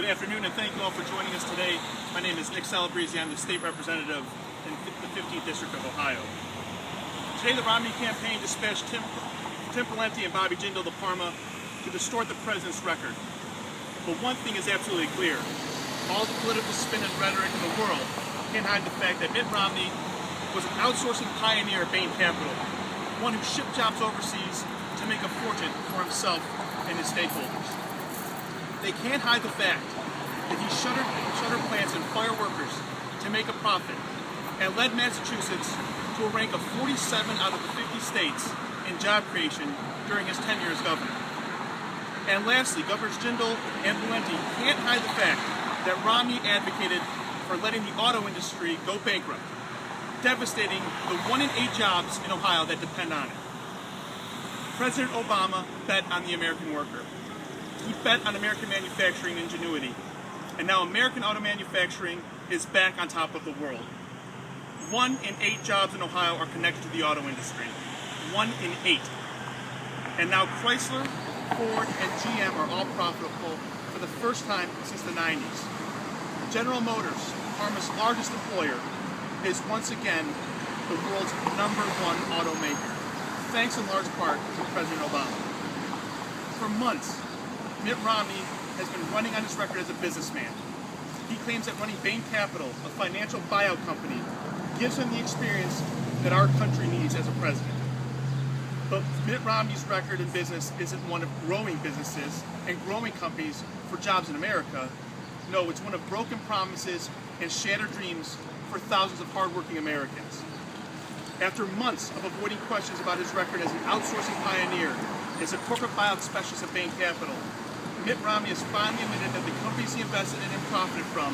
Good afternoon, and thank you all for joining us today. My name is Mitt Celebrezze. I'm the state representative in the 15th District of Ohio. Today, the Romney campaign dispatched Tim Pawlenty and Bobby Jindal to Parma to distort the president's record. But one thing is absolutely clear. All the political spin and rhetoric in the world can't hide the fact that Mitt Romney was an outsourcing pioneer at Bain Capital, one who shipped jobs overseas to make a fortune for himself and his stakeholders. They can't hide the fact that he shuttered plants and fired workers to make a profit and led Massachusetts to a rank of 47 out of the 50 states in job creation during his tenure as governor. And lastly, Governors Jindal and Pawlenty can't hide the fact that Romney advocated for letting the auto industry go bankrupt, devastating the 1 in 8 jobs in Ohio that depend on it. President Obama bet on the American worker. He bet on American manufacturing ingenuity, and now American auto manufacturing is back on top of the world. 1 in 8 jobs in Ohio are connected to the auto industry. 1 in 8. And now Chrysler, Ford, and GM are all profitable for the first time since the 90s. General Motors, Parma's largest employer, is once again the world's #1 automaker, thanks in large part to President Obama. For months, Mitt Romney has been running on his record as a businessman. He claims that running Bain Capital, a financial buyout company, gives him the experience that our country needs as a president. But Mitt Romney's record in business isn't one of growing businesses and growing companies for jobs in America. No, it's one of broken promises and shattered dreams for thousands of hardworking Americans. After months of avoiding questions about his record as an outsourcing pioneer, as a corporate buyout specialist at Bain Capital, Mitt Romney has finally admitted that the companies he invested in and profited from,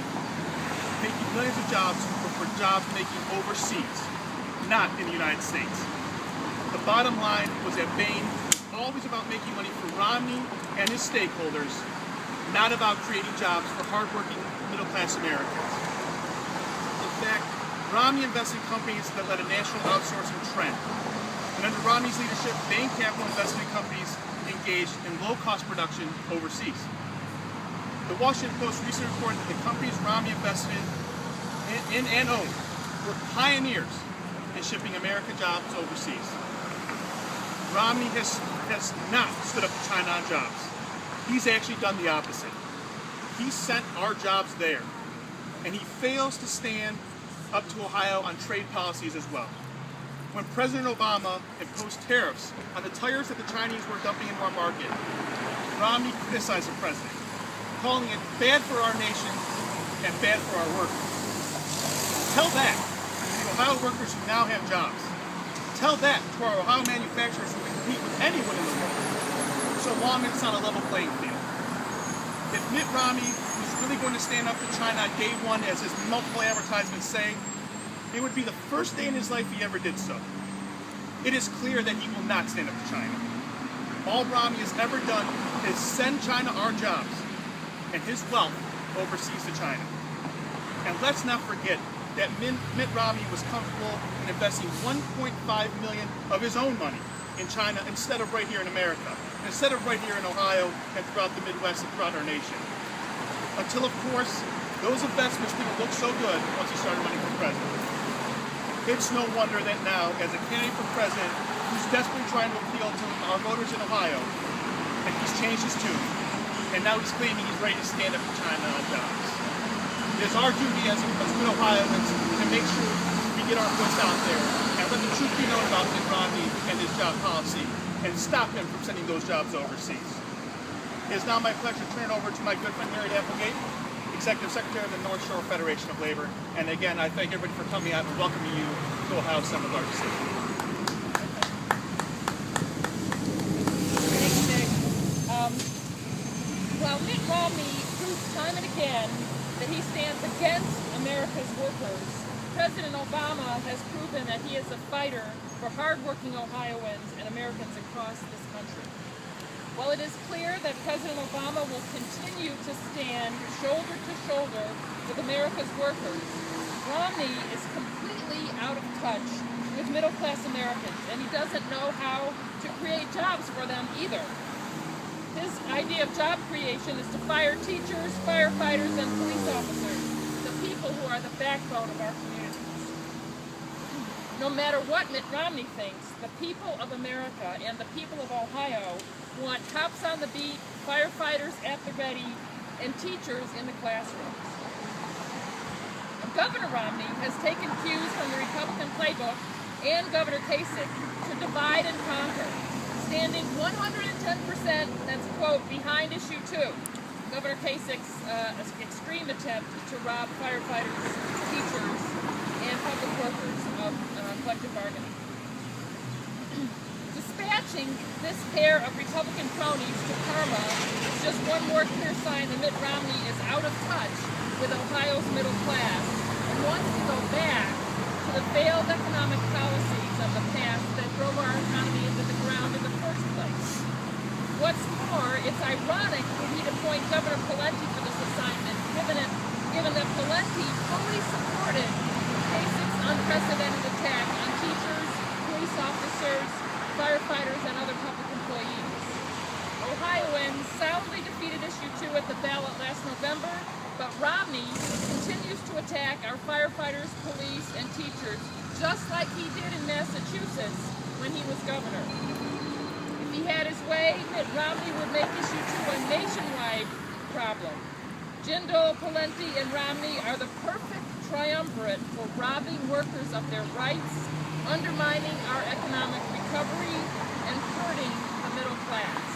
making millions of jobs, were for jobs making overseas, not in the United States. The bottom line was that Bain was always about making money for Romney and his stakeholders, not about creating jobs for hardworking middle-class Americans. In fact, Romney invested in companies that led a national outsourcing trend. And under Romney's leadership, Bain Capital invested in companies engaged in low-cost production overseas. The Washington Post recently reported that the companies Romney invested in and owned were pioneers in shipping American jobs overseas. Romney has not stood up to China on jobs. He's actually done the opposite. He sent our jobs there, and he fails to stand up to Ohio on trade policies as well. When President Obama imposed tariffs on the tires that the Chinese were dumping into our market, Romney criticized the president, calling it bad for our nation and bad for our workers. Tell that to the Ohio workers who now have jobs. Tell that to our Ohio manufacturers who can compete with anyone in the world, so long as it's on a level playing field. If Mitt Romney was really going to stand up to China on day one, as his multiple advertisements say, it would be the first day in his life he ever did so. It is clear that he will not stand up to China. All Romney has ever done is send China our jobs and his wealth overseas to China. And let's not forget that Mitt Romney was comfortable in investing $1.5 million of his own money in China instead of right here in America, instead of right here in Ohio and throughout the Midwest and throughout our nation. Until, of course, those investments didn't look so good once he started running for president. It's no wonder that now, as a candidate for president who's desperately trying to appeal to our voters in Ohio, that he's changed his tune, and now he's claiming he's ready to stand up to China on jobs. It is our duty as good Ohioans to make sure we get our voice out there and let the truth be known about Mitt Romney and his job policy, and stop him from sending those jobs overseas. It is now my pleasure to turn it over to my good friend Mary Applegate, Executive Secretary of the North Shore Federation of Labor. And again, I thank everybody for coming out and welcoming you to Ohio's seventh largest city. Thanks, Nick. Well, Mitt Romney proves time and again that he stands against America's workers. President Obama has proven that he is a fighter for hardworking Ohioans and Americans across this country. While it is clear that President Obama will continue to stand shoulder to shoulder with America's workers, Romney is completely out of touch with middle-class Americans, and he doesn't know how to create jobs for them either. his idea of job creation is to fire teachers, firefighters, and police officers, the people who are the backbone of our communities. No matter what Mitt Romney thinks, the people of America and the people of Ohio want cops on the beat, firefighters at the ready, and teachers in the classrooms. Governor Romney has taken cues from the Republican playbook and Governor Kasich to divide and conquer, standing 110%, that's quote, behind issue 2, Governor Kasich's extreme attempt to rob firefighters, teachers, and public workers of collective bargaining. Dispatching this pair of Republican cronies to karma is just one more clear sign that Mitt Romney is out of touch with Ohio's middle class and wants to go back to the failed economic policies of the past that drove our economy into the ground in the first place. What's more, it's ironic for me to appoint Governor Pawlenty for this assignment, given that Pawlenty fully supported Kasich's unprecedented attack on teachers, police officers, firefighters, and other public employees. Ohioans soundly defeated issue 2 at the ballot last November, but Romney continues to attack our firefighters, police, and teachers, just like he did in Massachusetts when he was governor. If he had his way, Mitt Romney would make issue 2 a nationwide problem. Jindal, Pawlenty, and Romney are the perfect triumvirate for robbing workers of their rights, undermining our economic recovery, and hurting the middle class.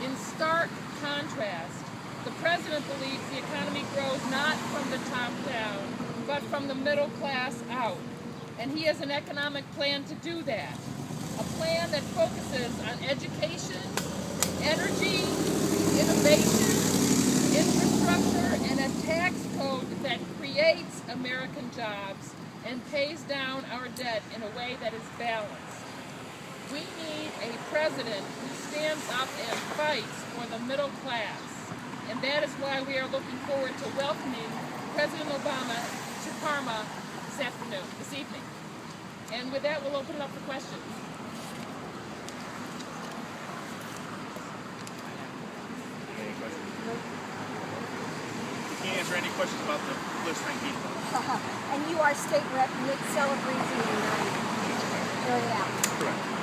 In stark contrast, the president believes the economy grows not from the top down, but from the middle class out. And he has an economic plan to do that. A plan that focuses on education, energy, innovation, infrastructure, and a tax code that creates American jobs and pays down our debt in a way that is balanced. We need a president who stands up and fights for the middle class. And that is why we are looking forward to welcoming President Obama to Parma this evening. And with that, we'll open it up for questions. Any questions? You can't answer any questions about the list 19. And you are State Rep. Mitt Celebrezze in 90. Correct. Yeah. Correct.